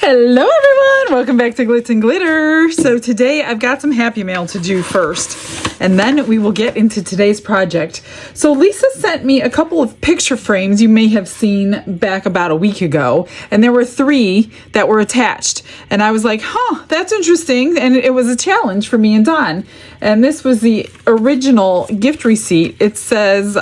Hello everyone, welcome back to Glitz and Glitter. So today I've got some happy mail to do first, and then we will get into today's project. So Lisa sent me a couple of picture frames you may have seen back about a week ago, and there were 3 that were attached. And I was like, that's interesting, and it was a challenge for me and Dawn. And this was the original gift receipt. It says,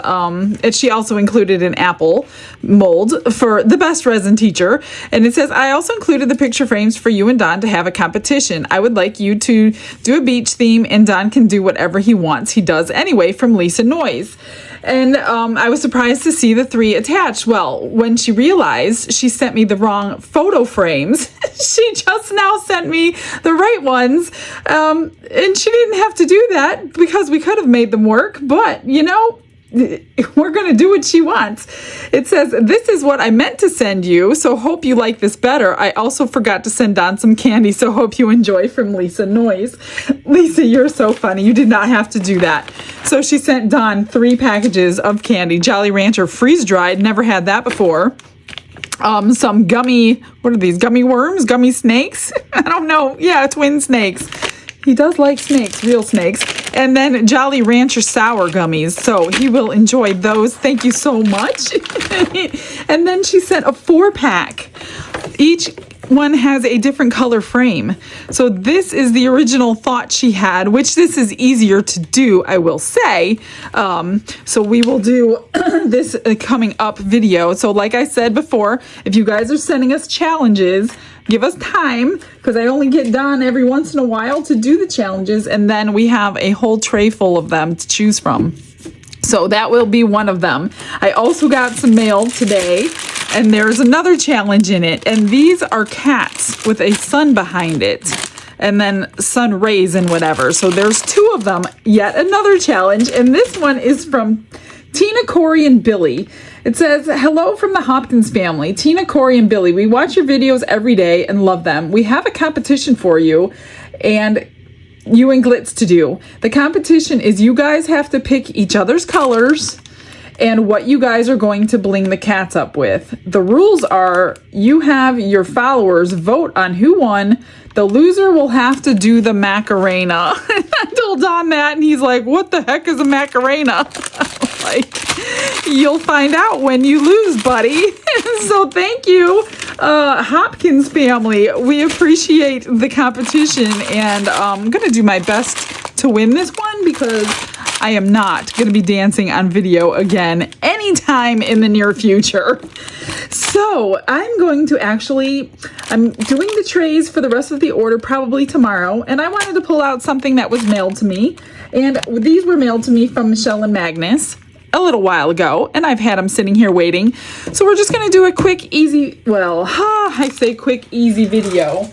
she also included an apple mold for the best resin teacher. And it says, I also included the picture frames for you and Don to have a competition. I would like you to do a beach theme, and Don can do whatever he wants. He does anyway, from Lisa Noyes. And I was surprised to see the 3 attached. Well, when she realized she sent me the wrong photo frames, she just now sent me the right ones. And she didn't have to do that because we could have made them work. But, you know, we're going to do what she wants. It says, this is what I meant to send you, so hope you like this better. I also forgot to send Don some candy, so hope you enjoy, from Lisa Noyes. Lisa, you're so funny. You did not have to do that. So she sent Don 3 packages of candy. Jolly Rancher freeze-dried. Never had that before. Some gummy, what are these? Gummy worms? Gummy snakes? I don't know. Yeah, twin snakes. He does like snakes, real snakes. And then Jolly Rancher sour gummies. So he will enjoy those. Thank you so much. And then she sent a 4-pack. Each one has a different color frame. So this is the original thought she had, which this is easier to do, I will say. So we will do this coming up video. So like I said before, if you guys are sending us challenges, give us time, because I only get Don every once in a while to do the challenges, and then we have a whole tray full of them to choose from. So that will be one of them. I also got some mail today, and there's another challenge in it, and these are cats with a sun behind it, and then sun rays and whatever. So there's 2 of them, yet another challenge, and this one is from Tina, Corey, and Billy. It says, hello from the Hopkins family. Tina, Corey, and Billy, we watch your videos every day and love them. We have a competition for you and you and Glitz to do. The competition is you guys have to pick each other's colors and what you guys are going to bling the cats up with. The rules are you have your followers vote on who won. The loser will have to do the Macarena. I told Don that, and he's like, what the heck is a Macarena? Like, you'll find out when you lose, buddy. So thank you, Hopkins family. We appreciate the competition, and I'm going to do my best to win this one, because I am not going to be dancing on video again anytime in the near future. So I'm going to I'm doing the trays for the rest of the order probably tomorrow, and I wanted to pull out something that was mailed to me. And these were mailed to me from Michelle and Magnus a little while ago, and I've had them sitting here waiting. So we're just going to do a quick, easy, I say quick, easy video.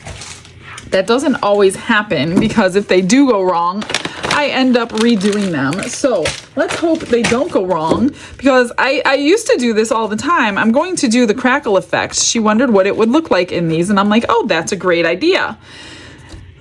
That doesn't always happen, because if they do go wrong, I end up redoing them. So let's hope they don't go wrong, because I used to do this all the time. I'm going to do the crackle effect. She wondered what it would look like in these, and I'm like, oh, that's a great idea.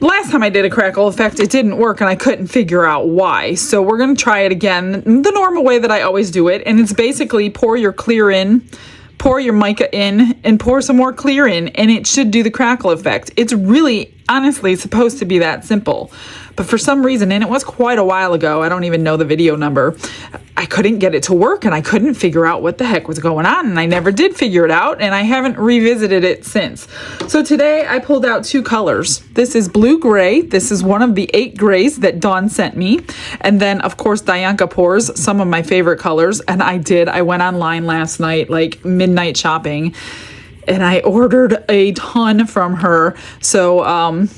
Last time I did a crackle effect, it didn't work, and I couldn't figure out why. So we're going to try it again the normal way that I always do it, and it's basically pour your clear in, pour your mica in, and pour some more clear in, and it should do the crackle effect. It's really, honestly, supposed to be that simple. But for some reason, and it was quite a while ago, I don't even know the video number, I couldn't get it to work, and I couldn't figure out what the heck was going on, and I never did figure it out, and I haven't revisited it since. So today I pulled out 2 colors. This is blue-gray. This is one of the 8 grays that Dawn sent me. And then, of course, Dianca pours, some of my favorite colors, and I went online last night, like midnight shopping, and I ordered a ton from her. So,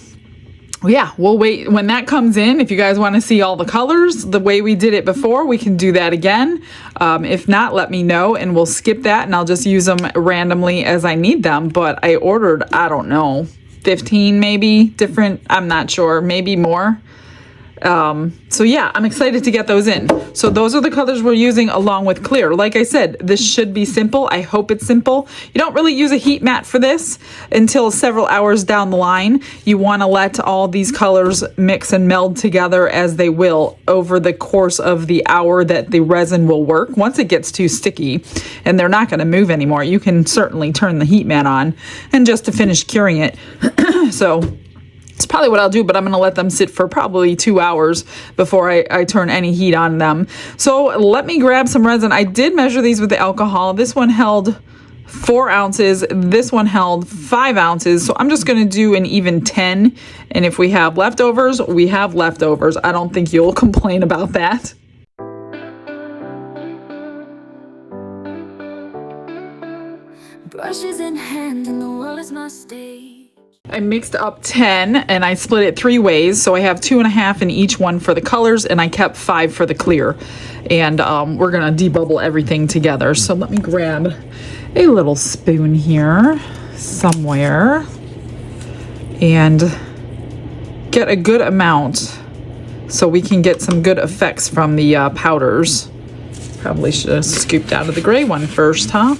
yeah, we'll wait when that comes in. If you guys want to see all the colors the way we did it before, we can do that again. If not, let me know, and we'll skip that, and I'll just use them randomly as I need them. But I ordered, I don't know, 15 maybe different, I'm not sure, maybe more. So yeah, I'm excited to get those in. So those are the colors we're using along with clear. Like I said, this should be simple. I hope it's simple. You don't really use a heat mat for this until several hours down the line. You want to let all these colors mix and meld together as they will over the course of the hour that the resin will work. Once it gets too sticky and they're not going to move anymore, you can certainly turn the heat mat on and just to finish curing it. So it's probably what I'll do, but I'm going to let them sit for probably 2 hours before I turn any heat on them. So let me grab some resin. I did measure these with the alcohol. This one held 4 ounces. This one held 5 ounces. So I'm just going to do an even 10. And if we have leftovers, we have leftovers. I don't think you'll complain about that. Brushes in hand and the world is my stage. I mixed up 10 and I split it 3 ways. So I have 2.5 in each one for the colors and I kept 5 for the clear. And we're gonna debubble everything together. So let me grab a little spoon here somewhere and get a good amount so we can get some good effects from the powders. Probably should have scooped out of the gray one first, huh?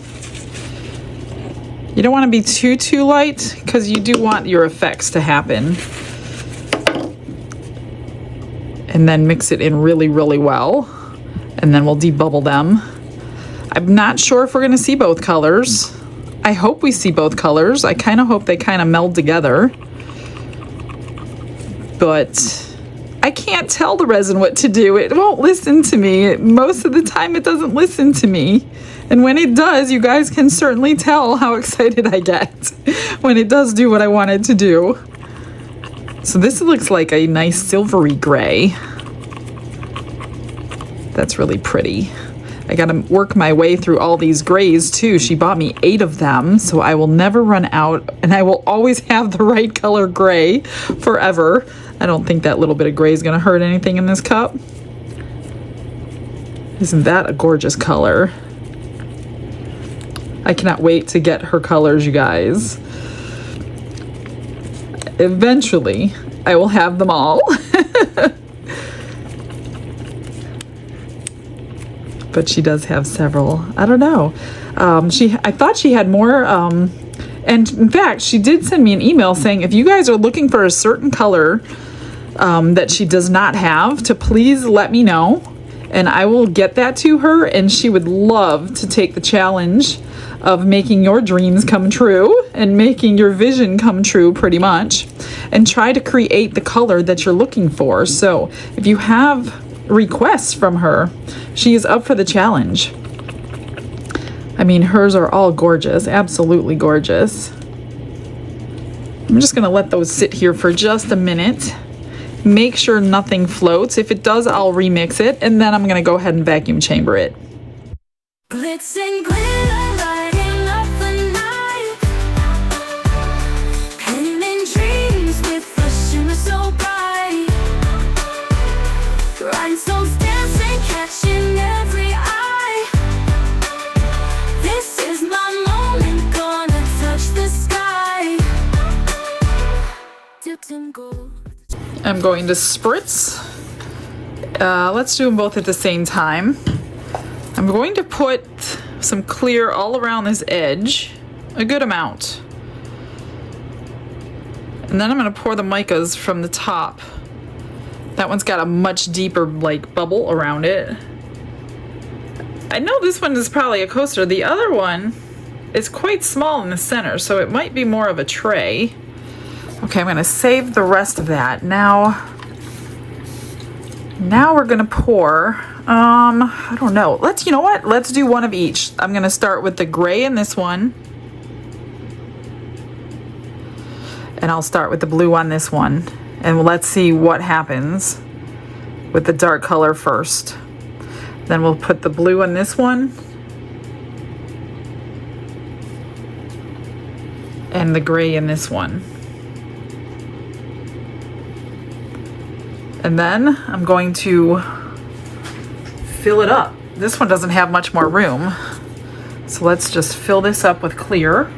You don't want to be too light because you do want your effects to happen. And then mix it in really well. And then we'll debubble them. I'm not sure if we're going to see both colors. I hope we see both colors. I kind of hope they kind of meld together. But I can't tell the resin what to do. It won't listen to me. Most of the time it doesn't listen to me. And when it does, you guys can certainly tell how excited I get when it does do what I want it to do. So this looks like a nice silvery gray. That's really pretty. I gotta work my way through all these grays too. She bought me 8 of them, so I will never run out and I will always have the right color gray forever. I don't think that little bit of gray is gonna hurt anything in this cup. Isn't that a gorgeous color? I cannot wait to get her colors, you guys. Eventually, I will have them all. But she does have several. I don't know. I thought she had more. And in fact, she did send me an email saying if you guys are looking for a certain color that she does not have, to please let me know. And I will get that to her. And she would love to take the challenge of making your dreams come true and making your vision come true pretty much, and try to create the color that you're looking for. So if you have requests from her, she is up for the challenge. I mean, hers are all gorgeous, absolutely gorgeous. I'm just gonna let those sit here for just a minute. Make sure nothing floats. If it does, I'll remix it, and then I'm gonna go ahead and vacuum chamber it. Glitz and glitter, lighting up the night. Painting dreams with a shimmer so bright. Rhinestones dancing, catching every eye. This is my moment, gonna touch the sky. Dipped in gold. I'm going to spritz. Let's do them both at the same time. I'm going to put some clear all around this edge, a good amount. And then I'm going to pour the micas from the top. That one's got a much deeper like bubble around it. I know this one is probably a coaster. The other one is quite small in the center, so it might be more of a tray. Okay, I'm going to save the rest of that. Now we're going to pour, I don't know. You know what? Let's do one of each. I'm going to start with the gray in this one. And I'll start with the blue on this one. And let's see what happens with the dark color first. Then we'll put the blue on this one. And the gray in this one. And then I'm going to fill it up. This one doesn't have much more room. So let's just fill this up with clear.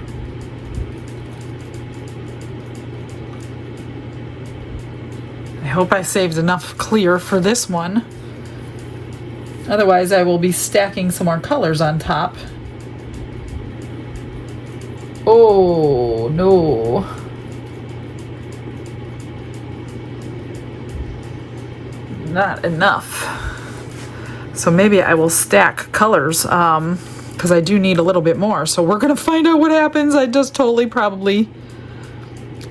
I hope I saved enough clear for this one. Otherwise, I will be stacking some more colors on top. Oh, no. Not enough. So maybe I will stack colors, because I do need a little bit more. So we're going to find out what happens. I just totally probably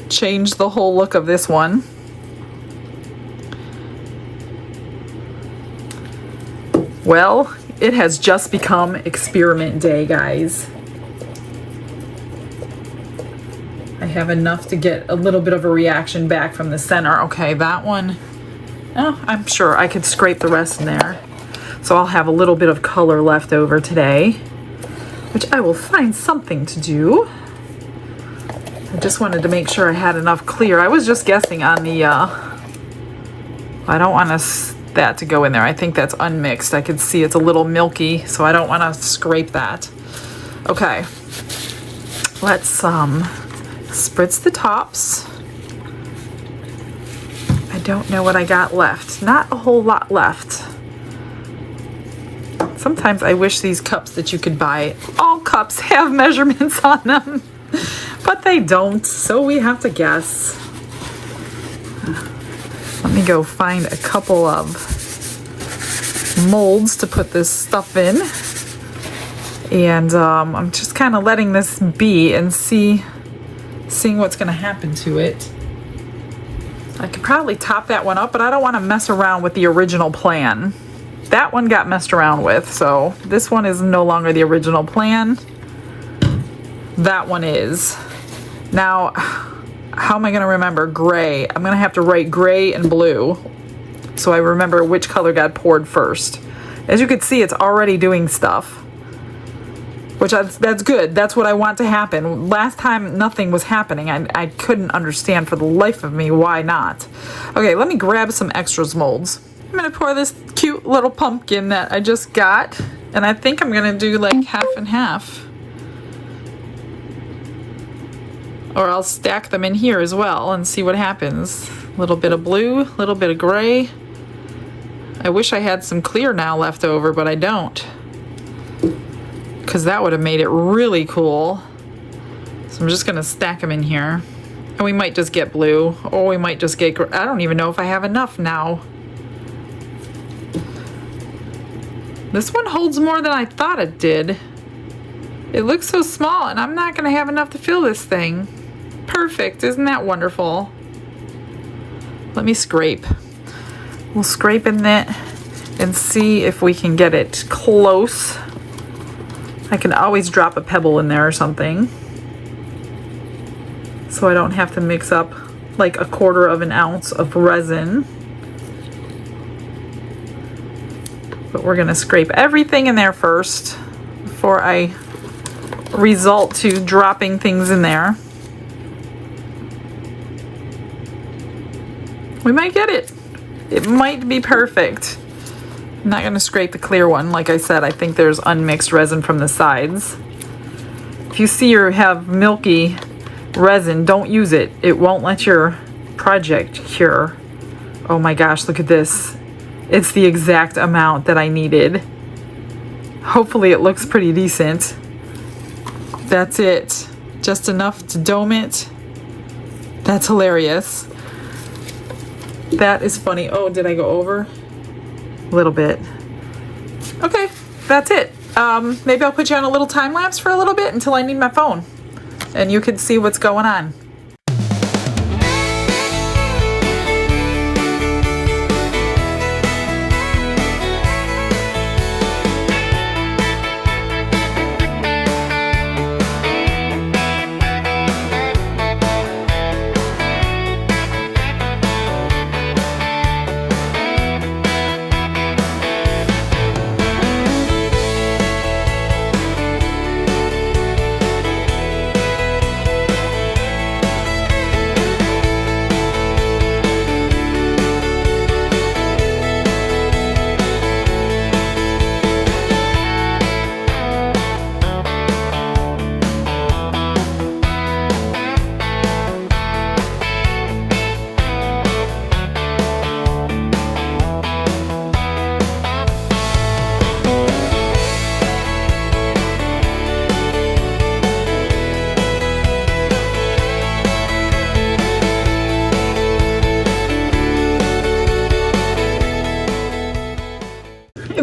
changed the whole look of this one. Well, it has just become experiment day, guys. I have enough to get a little bit of a reaction back from the center. Okay, that one, oh, I'm sure I could scrape the rest in there. So I'll have a little bit of color left over today, which I will find something to do. I just wanted to make sure I had enough clear. I was just guessing on the, I don't want that to go in there. I think that's unmixed. I can see it's a little milky, so I don't want to scrape that. Okay, let's spritz the tops. I don't know what I got left. Not a whole lot left. Sometimes I wish these cups that you could buy, all cups have measurements on them, but they don't, so we have to guess. Let me go find a couple of molds to put this stuff in. And I'm just kind of letting this be and seeing what's going to happen to it. I could probably top that one up, but I don't want to mess around with the original plan. That one got messed around with, so this one is no longer the original plan. That one is. Now, how am I going to remember gray? I'm going to have to write gray and blue so I remember which color got poured first. As you can see, it's already doing stuff, which that's good. That's what I want to happen. Last time, nothing was happening. I couldn't understand for the life of me why not. Okay, let me grab some extras molds. I'm going to pour this cute little pumpkin that I just got, and I think I'm going to do like half and half. Or I'll stack them in here as well and see what happens. A little bit of blue, a little bit of gray. I wish I had some clear now left over, but I don't, because that would have made it really cool. So I'm just gonna stack them in here. And we might just get blue, or we might just get, I don't even know if I have enough now. This one holds more than I thought it did. It looks so small, and I'm not gonna have enough to fill this thing. Perfect, isn't that wonderful? Let me scrape. We'll scrape in that and see if we can get it close. I can always drop a pebble in there or something, so I don't have to mix up like 1/4 of an ounce of resin. But we're gonna scrape everything in there first before I resort to dropping things in there. We might get it. It might be perfect. I'm not gonna scrape the clear one. Like I said, I think there's unmixed resin from the sides. If you see you have milky resin, don't use it. It won't let your project cure. Oh my gosh, look at this. It's the exact amount that I needed. Hopefully it looks pretty decent. That's it. Just enough to dome it. That's hilarious. That is funny. Oh, did I go over? A little bit. Okay, that's it. Maybe I'll put you on a little time lapse for a little bit until I need my phone, and you can see what's going on.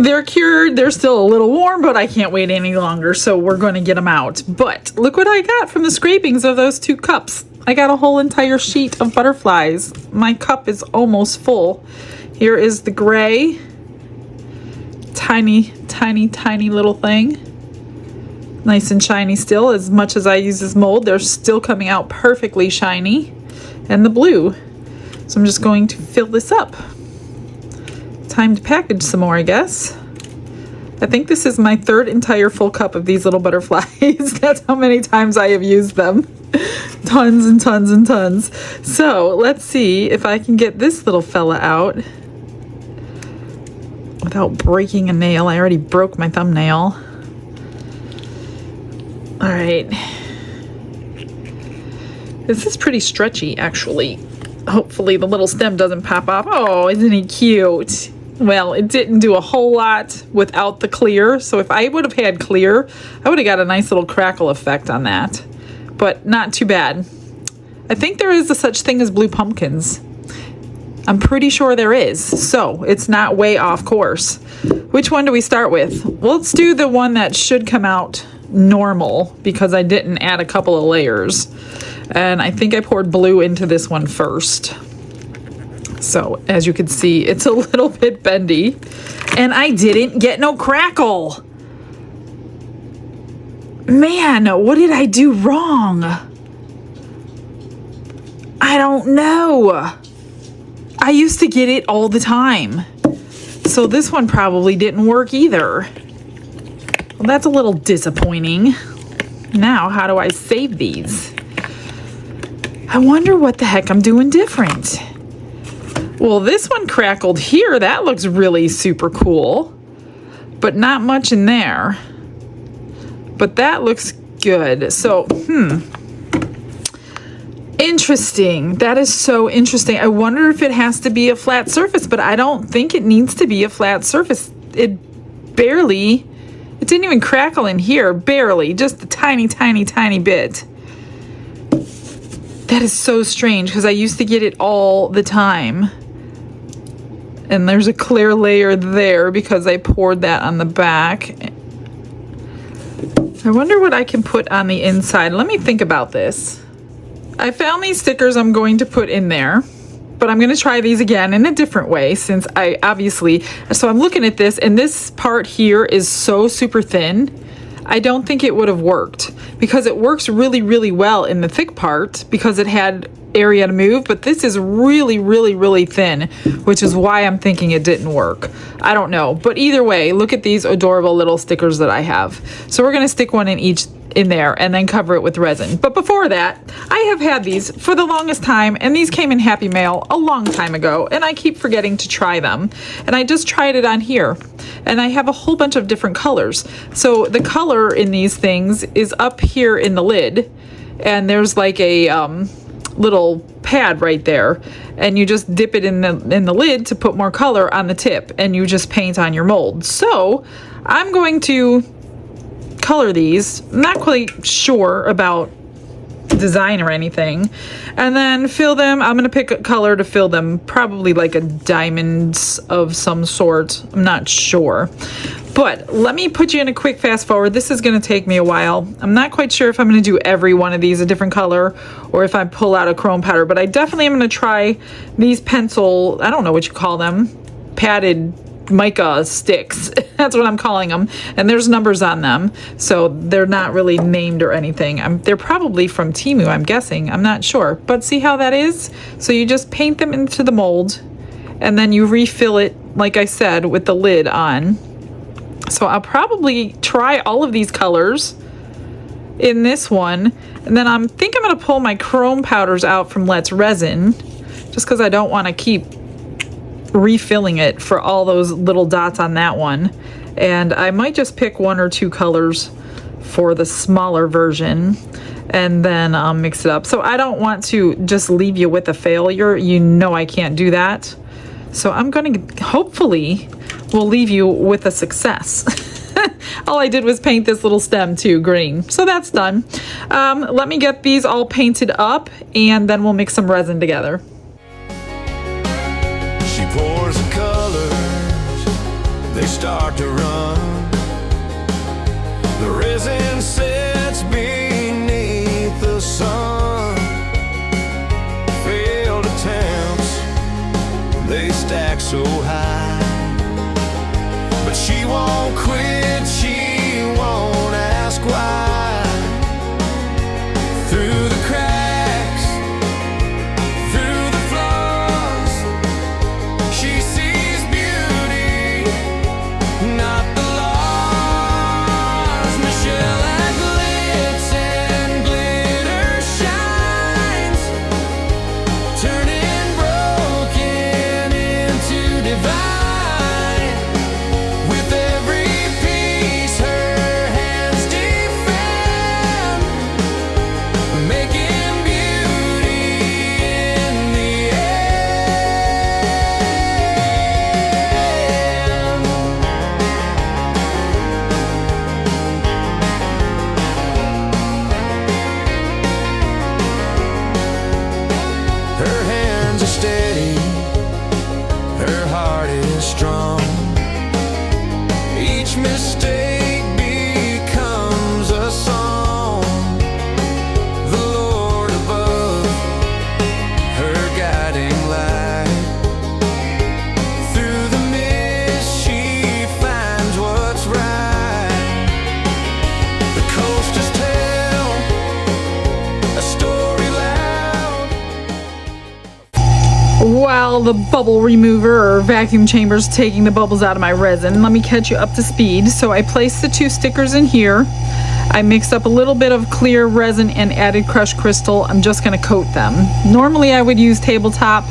They're cured. They're still a little warm, but I can't wait any longer, so we're going to get them out. But look what I got from the scrapings of those 2 cups. I got a whole entire sheet of butterflies. My cup is almost full. Here is the gray. Tiny, tiny, tiny little thing. Nice and shiny still. As much as I use this mold, they're still coming out perfectly shiny. And the blue. So I'm just going to fill this up. Time to package some more, I guess. I think this is my 3rd entire full cup of these little butterflies. That's how many times I have used them. Tons and tons and tons. So let's see if I can get this little fella out without breaking a nail. I already broke my thumbnail. All right. This is pretty stretchy, actually. Hopefully the little stem doesn't pop off. Oh, isn't he cute? Well, it didn't do a whole lot without the clear. So if I would have had clear, I would have got a nice little crackle effect on that. But not too bad. I think there is a such thing as blue pumpkins. I'm pretty sure there is. So it's not way off course. Which one do we start with? Well, let's do the one that should come out normal because I didn't add a couple of layers. And I think I poured blue into this one first. So as you can see, it's a little bit bendy. And I didn't get no crackle. Man, what did I do wrong? I don't know. I used to get it all the time. So this one probably didn't work either. Well, that's a little disappointing. Now, how do I save these? I wonder what the heck I'm doing different. Well, this one crackled here. That looks really super cool. But not much in there. But that looks good. So, interesting. That is so interesting. I wonder if it has to be a flat surface, but I don't think it needs to be a flat surface. It didn't even crackle in here. Barely. Just a tiny, tiny, tiny bit. That is so strange because I used to get it all the time. And there's a clear layer there because I poured that on the back. I wonder what I can put on the inside. Let me think about this. I found these stickers I'm going to put in there, but I'm going to try these again in a different way since I obviously, so I'm looking at this and this part here is so super thin. I don't think it would have worked because it works really, really well in the thick part because it had area to move, but this is really, really, really thin, which is why I'm thinking it didn't work. I don't know, but either way, look at these adorable little stickers that I have. So we're going to stick one in each in there and then cover it with resin. But before that, I have had these for the longest time, and these came in Happy Mail a long time ago, and I keep forgetting to try them. And I just tried it on here, and I have a whole bunch of different colors. So the color in these things is up here in the lid, and there's like a little pad right there, and you just dip it in the lid to put more color on the tip, and you just paint on your mold. So I'm going to color these. I'm not quite sure about design or anything, and then fill them. I'm gonna pick a color to fill them, probably like a diamonds of some sort. I'm not sure, but let me put you in a quick fast forward. This is gonna take me a while. I'm not quite sure if I'm gonna do every one of these a different color or if I pull out a chrome powder, but I definitely am gonna try these pencil, I don't know what you call them, padded mica sticks. That's what I'm calling them, and there's numbers on them, so they're not really named or anything. They're probably from Temu, I'm guessing. I'm not sure, but see how that is? So you just paint them into the mold, and then you refill it, like I said, with the lid on. So I'll probably try all of these colors in this one, and then I think I'm gonna pull my chrome powders out from Let's Resin, just because I don't want to keep refilling it for all those little dots on that one. And I might just pick one or two colors for the smaller version and then mix it up. So I don't want to just leave you with a failure. You know I can't do that. So I'm gonna hopefully will leave you with a success. All I did was paint this little stem too green. So that's done. Let me get these all painted up and then we'll mix some resin together. Pours the colors, they they start to run. The resin sets beneath the sun. Failed attempts, they stack so high. But she won't quit, she won't ask why. Through the cracks, through the flaws, she sees beauty, not the laws. Michelle at glitz and glitter shines, turning broken into divine. With every piece her hands defend, making beauty in the end. Her hands are steady, her heart is strong. Each mistake becomes a song. The Lord above, her guiding light. Through the mist she finds what's right. The coasters tell a story loud. While the bubble remover or vacuum chamber is taking the bubbles out of my resin, let me catch you up to speed. So I placed the 2 stickers in here. I mixed up a little bit of clear resin and added crushed crystal. I'm just going to coat them. Normally I would use tabletop,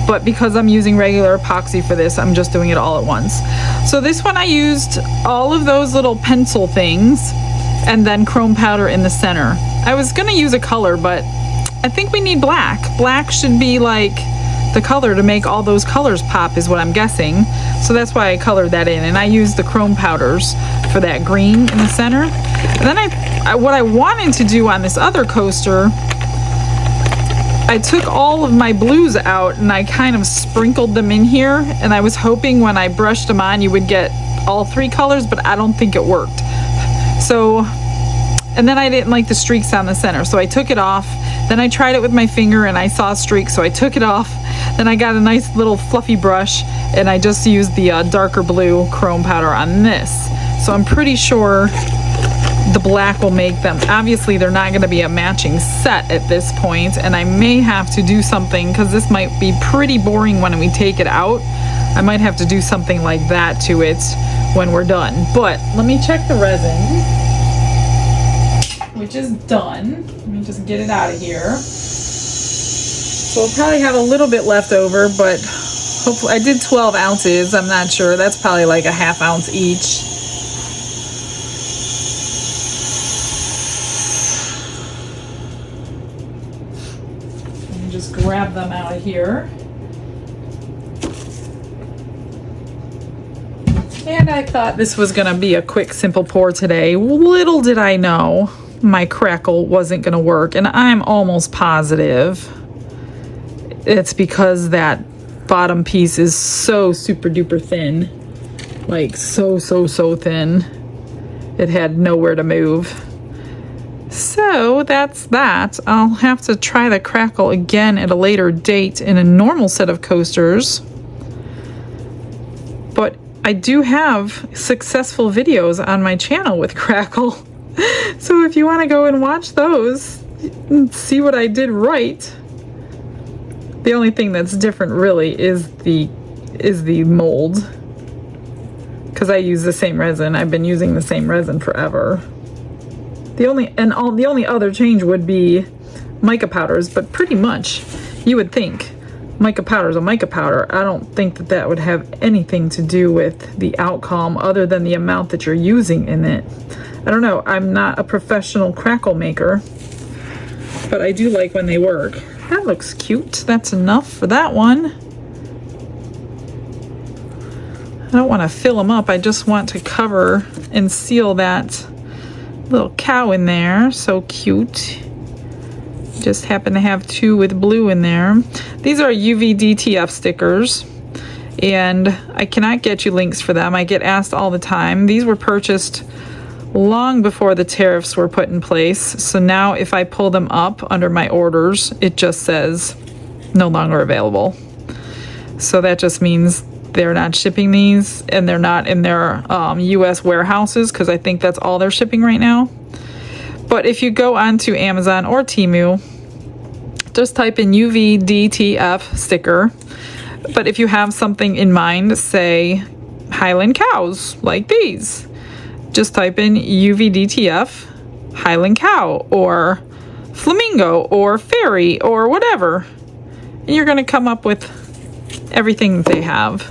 but because I'm using regular epoxy for this, I'm just doing it all at once. So this one I used all of those little pencil things and then chrome powder in the center. I was going to use a color, but I think we need black. Black should be like the color to make all those colors pop is what I'm guessing. So that's why I colored that in, and I used the chrome powders for that green in the center. And then what I wanted to do on this other coaster, I took all of my blues out and I kind of sprinkled them in here, and I was hoping when I brushed them on you would get all 3 colors, but I don't think it worked. So, and then I didn't like the streaks down the center, so I took it off. Then I tried it with my finger and I saw streaks, so I took it off. Then I got a nice little fluffy brush and I just used the darker blue chrome powder on this. So I'm pretty sure the black will make them. Obviously they're not going to be a matching set at this point, and I may have to do something, because this might be pretty boring when we take it out. I might have to do something like that to it when we're done. But let me check the resin, which is done. Let me just get it out of here. So we'll probably have a little bit left over, but hopefully I did 12 ounces. I'm not sure. That's probably like a ½ ounce each. Let me just grab them out of here. And I thought this was going to be a quick, simple pour today. Little did I know my crackle wasn't going to work, and I'm almost positive it's because that bottom piece is so super duper thin, like so thin. It had nowhere to move. So that's that. I'll have to try the crackle again at a later date in a normal set of coasters. But I do have successful videos on my channel with crackle. So if you want to go and watch those and see what I did right. The only thing that's different really is the mold, because I use the same resin. I've been using the same resin forever. The only other change would be mica powders, but pretty much you would think mica powder is a mica powder. I don't think that would have anything to do with the outcome other than the amount that you're using in it. I don't know. I'm not a professional crackle maker, but I do like when they work. That looks cute. That's enough for that one. I don't want to fill them up. I just want to cover and seal that little cow in there. So cute. Just happen to have 2 with blue in there. These are UV DTF stickers, and I cannot get you links for them. I get asked all the time. These were purchased long before the tariffs were put in place, so now if I pull them up under my orders, it just says no longer available. So that just means they're not shipping these, and they're not in their US warehouses, because I think that's all they're shipping right now. But if you go onto Amazon or Temu, just type in UVDTF sticker. But if you have something in mind, say Highland cows, like these, just type in UVDTF Highland cow, or flamingo, or fairy, or whatever. And you're gonna come up with everything that they have.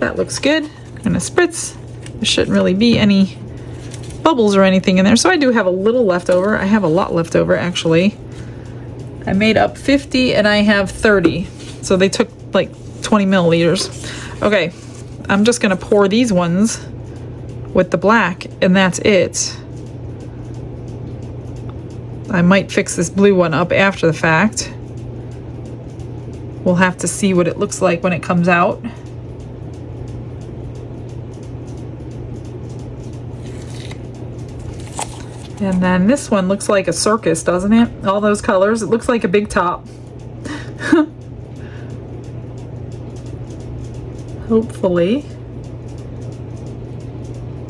That looks good. I'm gonna spritz. There shouldn't really be any bubbles or anything in there. So I do have a little left over. I have a lot left over, actually. I made up 50 and I have 30. So they took like 20 milliliters. Okay, I'm just gonna pour these ones with the black, and that's it. I might fix this blue one up after the fact. We'll have to see what it looks like when it comes out. And then this one looks like a circus, doesn't it? All those colors. It looks like a big top. Hopefully.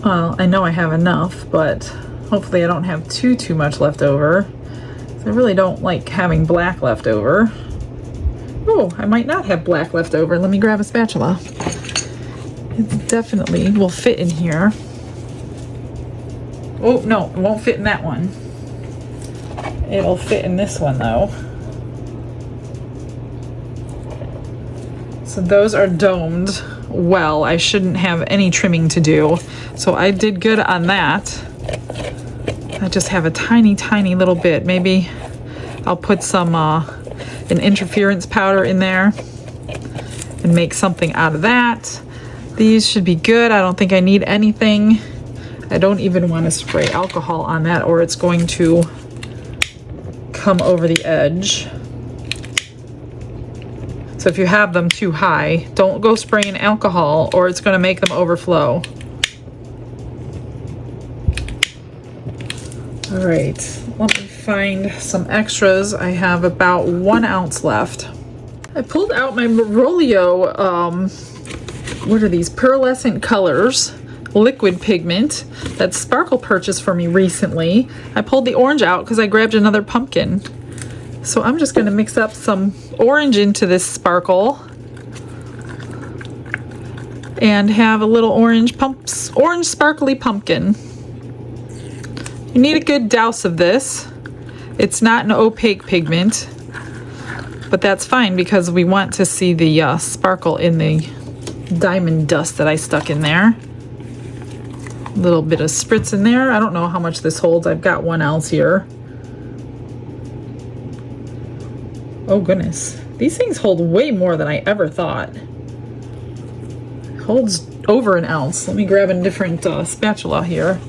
Well, I know I have enough, but hopefully I don't have too much left over. I really don't like having black left over. Oh, I might not have black left over. Let me grab a spatula. It definitely will fit in here. Oh, no, it won't fit in that one. It'll fit in this one, though. So those are domed well. I shouldn't have any trimming to do. So I did good on that. I just have a tiny little bit. Maybe I'll put some an interference powder in there and make something out of that. These should be good. I don't think I need anything. I don't even want to spray alcohol on that, or it's going to come over the edge. So if you have them too high, don't go spraying alcohol, or it's going to make them overflow. All right, let me find some extras. I have about 1 ounce left. I pulled out my Rolio, what are these, pearlescent colors, liquid pigment that Sparkle purchased for me recently. I pulled the orange out because I grabbed another pumpkin. So I'm just going to mix up some orange into this Sparkle and have a little orange sparkly pumpkin. You need a good douse of this. It's not an opaque pigment, but that's fine because we want to see the sparkle in the diamond dust that I stuck in there. A little bit of spritz in there. I don't know how much this holds. I've got 1 ounce here. Oh goodness, these things hold way more than I ever thought. It holds over 1 ounce. Let me grab a different spatula here.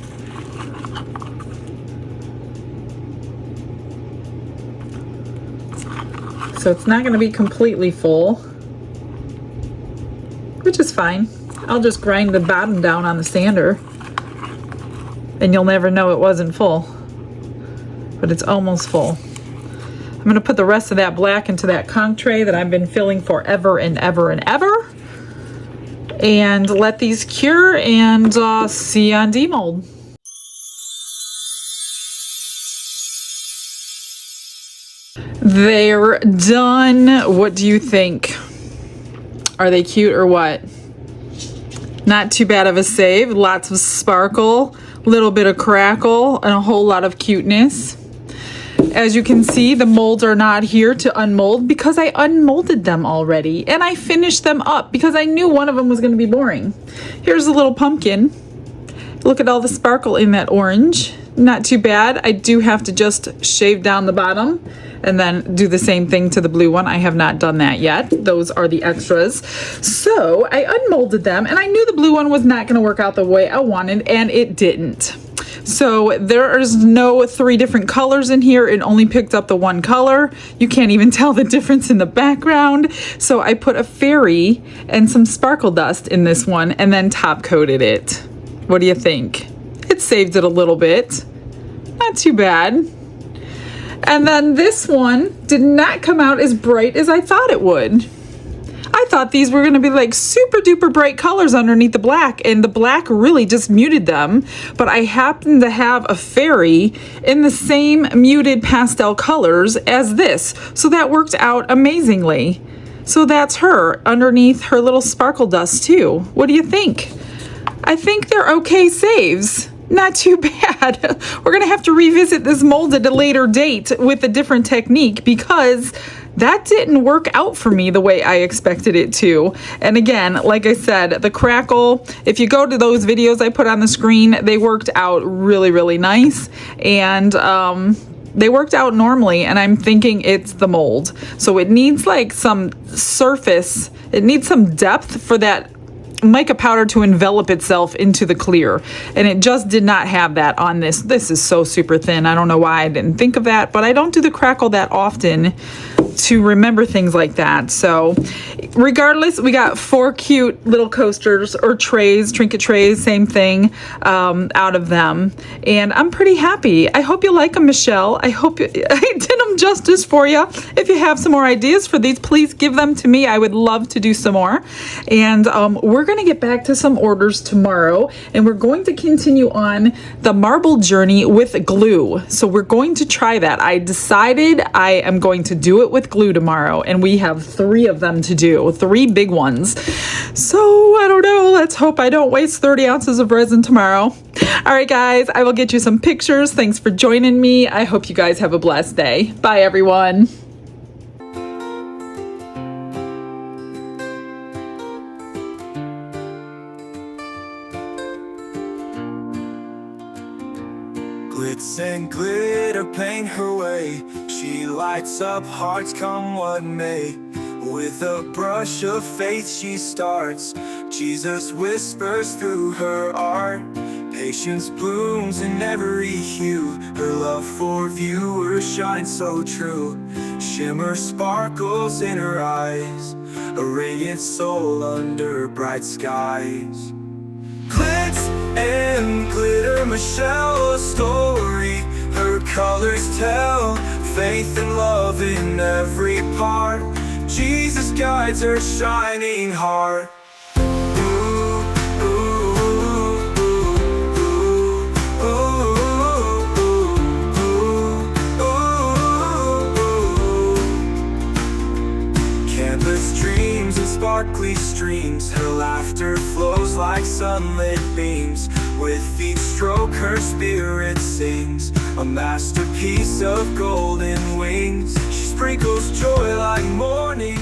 So it's not going to be completely full, which is fine. I'll just grind the bottom down on the sander and you'll never know it wasn't full, but it's almost full. I'm going to put the rest of that black into that conch tray that I've been filling forever and ever and ever, and let these cure and see you on demold. They're done. What do you think? Are they cute or what? Not too bad of a save. Lots of sparkle, little bit of crackle, and a whole lot of cuteness. As you can see, the molds are not here to unmold because I unmolded them already, and I finished them up because I knew one of them was going to be boring. Here's a little pumpkin. Look at all the sparkle in that orange. Not too bad. I do have to just shave down the bottom and then do the same thing to the blue one. I have not done that yet. Those are the extras. So I unmolded them, and I knew the blue one was not going to work out the way I wanted, and it didn't. So there is no 3 different colors in here. It only picked up the 1 color. You can't even tell the difference in the background. So I put a fairy and some sparkle dust in this one and then top coated it. What do you think? It saved it a little bit. Not too bad. And then this one did not come out as bright as I thought it would. I thought these were going to be like super duper bright colors underneath the black, and the black really just muted them. But I happened to have a fairy in the same muted pastel colors as this. So that worked out amazingly. So that's her underneath her little sparkle dust too. What do you think? I think they're okay saves. Not too bad. We're going to have to revisit this mold at a later date with a different technique because that didn't work out for me the way I expected it to. And again, like I said, the crackle, if you go to those videos I put on the screen, they worked out really, really nice. And they worked out normally, and I'm thinking it's the mold. So it needs like some surface, it needs some depth for that mica powder to envelop itself into the clear, and it just did not have that on this. This is so super thin. I don't know why I didn't think of that, but I don't do the crackle that often to remember things like that. So regardless, we got 4 cute little coasters or trays, trinket trays, same thing, out of them, and I'm pretty happy. I hope you like them, Michelle. I hope I did them justice for you. If you have some more ideas for these, please give them to me. I would love to do some more. And we're going to get back to some orders tomorrow, and we're going to continue on the marble journey with glue. So we're going to try that. I decided I am going to do it with glue tomorrow, and we have 3 of them to do, 3 big ones. So I don't know, let's hope I don't waste 30 ounces of resin tomorrow. All right, guys, I will get you some pictures. Thanks for joining me. I hope you guys have a blessed day. Bye, everyone. Glitz and glitter paint her way. She lights up hearts come what may. With a brush of faith she starts. Jesus whispers through her art. Patience blooms in every hue. Her love for viewers shines so true. Shimmer sparkles in her eyes. A radiant soul under bright skies. Glitz and glitter, Michelle's story. Her colors tell faith and love in every part. Jesus guides her shining heart. Canvas dreams and sparkly streams. Her laughter flows like sunlit beams. With each stroke her spirit sings, a masterpiece of golden wings. She sprinkles joy like morning